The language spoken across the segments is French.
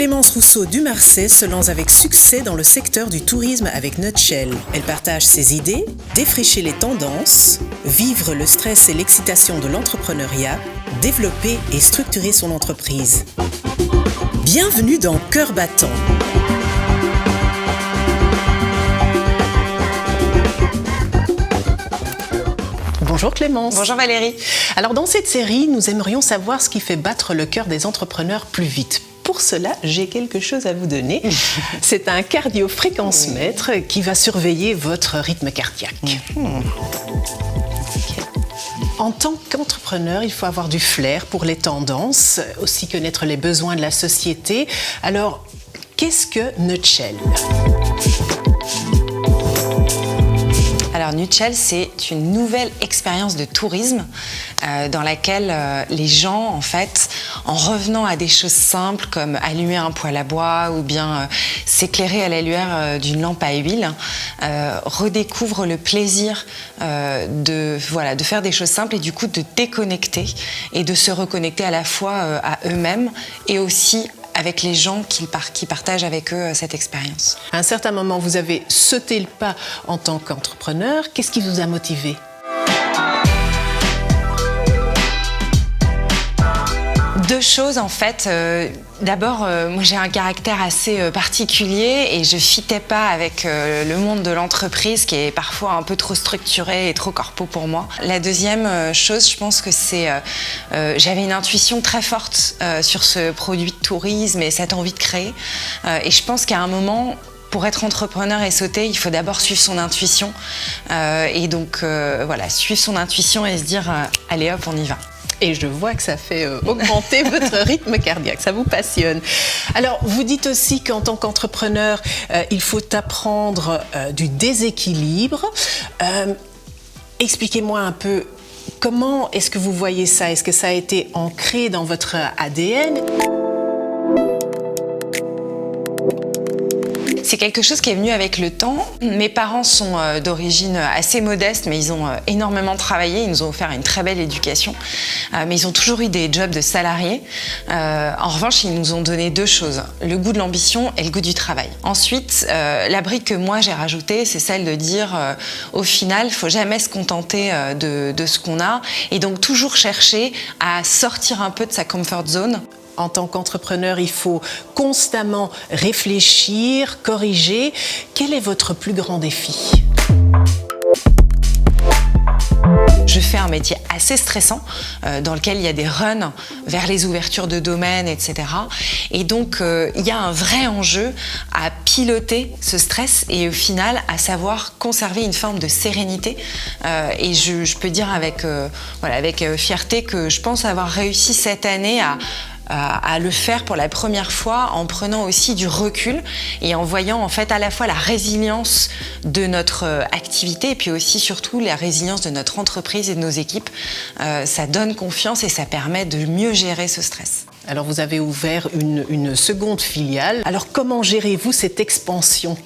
Clémence Rousseau du Marseille se lance avec succès dans le secteur du tourisme avec Nutshell. Elle partage ses idées, défricher les tendances, vivre le stress et l'excitation de l'entrepreneuriat, développer et structurer son entreprise. Bienvenue dans Cœur battant. Bonjour Clémence. Bonjour Valérie. Alors dans cette série, nous aimerions savoir ce qui fait battre le cœur des entrepreneurs plus vite. Pour cela, j'ai quelque chose à vous donner. C'est un cardio-fréquence-mètre qui va surveiller votre rythme cardiaque. En tant qu'entrepreneur, il faut avoir du flair pour les tendances, aussi connaître les besoins de la société. Alors, qu'est-ce que Nutshell ? Alors Nutshell, c'est une nouvelle expérience de tourisme dans laquelle les gens, en fait, en revenant à des choses simples comme allumer un poêle à bois ou bien s'éclairer à la lueur d'une lampe à huile, redécouvrent le plaisir de faire des choses simples et du coup de déconnecter et de se reconnecter à la fois à eux-mêmes et aussi avec les gens qui partagent avec eux cette expérience. À un certain moment, vous avez sauté le pas en tant qu'entrepreneur. Qu'est-ce qui vous a motivé ? Deux choses en fait. D'abord, moi j'ai un caractère assez particulier et je fitais pas avec le monde de l'entreprise qui est parfois un peu trop structuré et trop corpo pour moi. La deuxième chose, je pense que c'est j'avais une intuition très forte sur ce produit de tourisme et cette envie de créer. Et je pense qu'à un moment, pour être entrepreneur et sauter, il faut d'abord suivre son intuition. Et donc suivre son intuition et se dire allez hop, on y va. Et je vois que ça fait augmenter votre rythme cardiaque, ça vous passionne. Alors, vous dites aussi qu'en tant qu'entrepreneur, il faut apprendre du déséquilibre. Expliquez-moi un peu, comment est-ce que vous voyez ça ? Est-ce que ça a été ancré dans votre ADN ? C'est quelque chose qui est venu avec le temps. Mes parents sont d'origine assez modeste, mais ils ont énormément travaillé. Ils nous ont offert une très belle éducation. Mais ils ont toujours eu des jobs de salariés. En revanche, ils nous ont donné deux choses. Le goût de l'ambition et le goût du travail. Ensuite, la brique que moi j'ai rajoutée, c'est celle de dire au final, il ne faut jamais se contenter de ce qu'on a. Et donc toujours chercher à sortir un peu de sa comfort zone. En tant qu'entrepreneur, il faut constamment réfléchir, corriger. Quel est votre plus grand défi ? Je fais un métier assez stressant dans lequel il y a des runs vers les ouvertures de domaines, etc. Et donc, il y a un vrai enjeu à piloter ce stress et au final, à savoir conserver une forme de sérénité. Et je peux dire avec fierté que je pense avoir réussi cette année à le faire pour la première fois en prenant aussi du recul et en voyant en fait à la fois la résilience de notre activité et puis aussi surtout la résilience de notre entreprise et de nos équipes. Ça donne confiance et ça permet de mieux gérer ce stress. Alors vous avez ouvert une seconde filiale. Alors comment gérez-vous cette expansion ?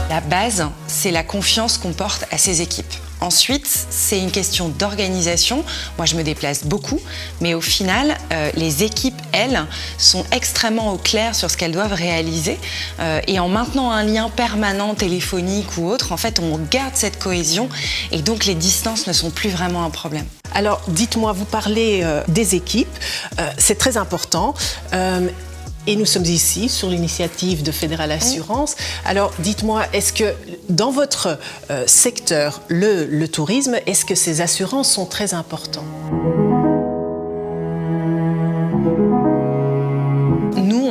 La base, c'est la confiance qu'on porte à ses équipes. Ensuite, c'est une question d'organisation. Moi, je me déplace beaucoup, mais au final, les équipes, elles, sont extrêmement au clair sur ce qu'elles doivent réaliser. Et en maintenant un lien permanent, téléphonique ou autre, en fait, on garde cette cohésion et donc les distances ne sont plus vraiment un problème. Alors, dites-moi, vous parlez des équipes, c'est très important. Et nous sommes ici sur l'initiative de Fédéral Assurance. Alors, dites-moi, est-ce que dans votre secteur, le tourisme, est-ce que ces assurances sont très importantes ?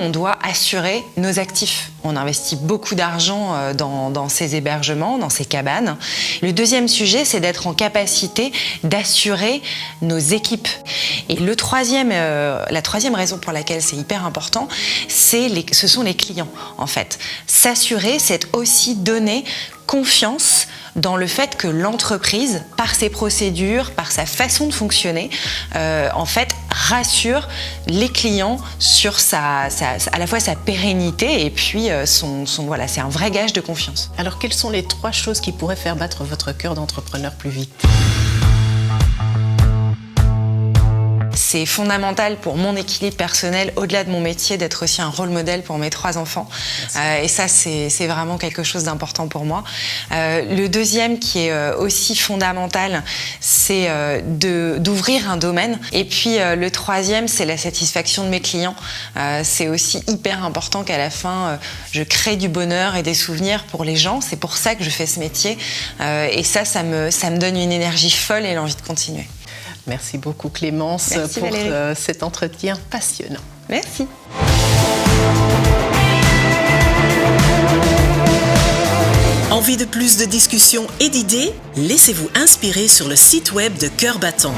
On doit assurer nos actifs. On investit beaucoup d'argent dans ces hébergements, dans ces cabanes. Le deuxième sujet, c'est d'être en capacité d'assurer nos équipes. Et la troisième raison pour laquelle c'est hyper important, ce sont les clients, en fait. S'assurer, c'est aussi donner confiance dans le fait que l'entreprise, par ses procédures, par sa façon de fonctionner, en fait, rassure les clients sur à la fois sa pérennité et puis c'est un vrai gage de confiance. Alors, quelles sont les 3 choses qui pourraient faire battre votre cœur d'entrepreneur plus vite ? C'est fondamental pour mon équilibre personnel, au-delà de mon métier, d'être aussi un rôle modèle pour mes 3 enfants. Et ça, c'est vraiment quelque chose d'important pour moi. Le deuxième qui est aussi fondamental, c'est d'ouvrir un domaine. Et puis le troisième, c'est la satisfaction de mes clients. C'est aussi hyper important qu'à la fin, je crée du bonheur et des souvenirs pour les gens. C'est pour ça que je fais ce métier. Ça me donne une énergie folle et l'envie de continuer. Merci beaucoup Clémence. Merci, pour Valérie. cet entretien passionnant. Merci. Envie de plus de discussions et d'idées? Laissez-vous inspirer sur le site web de Cœur Battant.